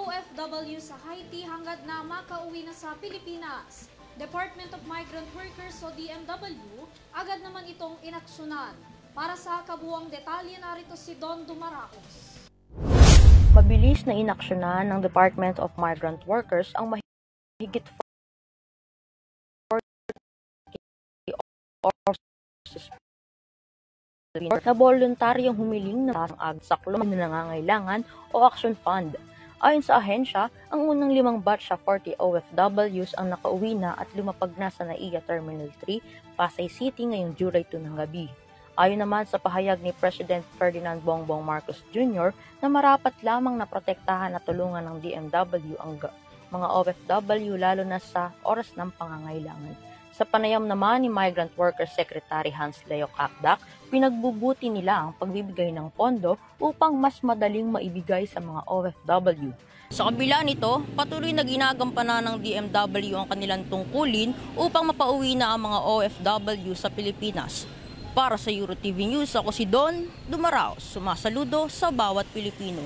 OFW sa Haiti hangad na makauwi na sa Pilipinas. Department of Migrant Workers o DMW agad naman itong inaksyonan. Para sa kabuuang detalye, narito si Don Dumaracos. Mabilis na inaksyonan ng Department of Migrant Workers ang mahigit 40 na voluntaryong humiling ng saklong na nangangailangan o Action Fund. Ayon sa ahensya, ang unang 5 batch sa 40 OFWs ang nakauwi na at lumapag na sa NAIA Terminal 3, Pasay City ngayong July 2 ng gabi. Ayon naman sa pahayag ni President Ferdinand Bongbong Marcos Jr. na marapat lamang na protektahan at tulungan ng DMW ang mga OFW lalo na sa oras ng pangangailangan. Sa panayam naman ni Migrant Workers Secretary Hans Leo Kakdak, pinagbubuti nila ang pagbibigay ng pondo upang mas madaling maibigay sa mga OFW. Sa kabila nito, patuloy na ginagampanan ng DMW ang kanilang tungkulin upang mapauwi na ang mga OFW sa Pilipinas. Para sa EuroTV News, ako si Don Dumaracos, sumasaludo sa bawat Pilipino.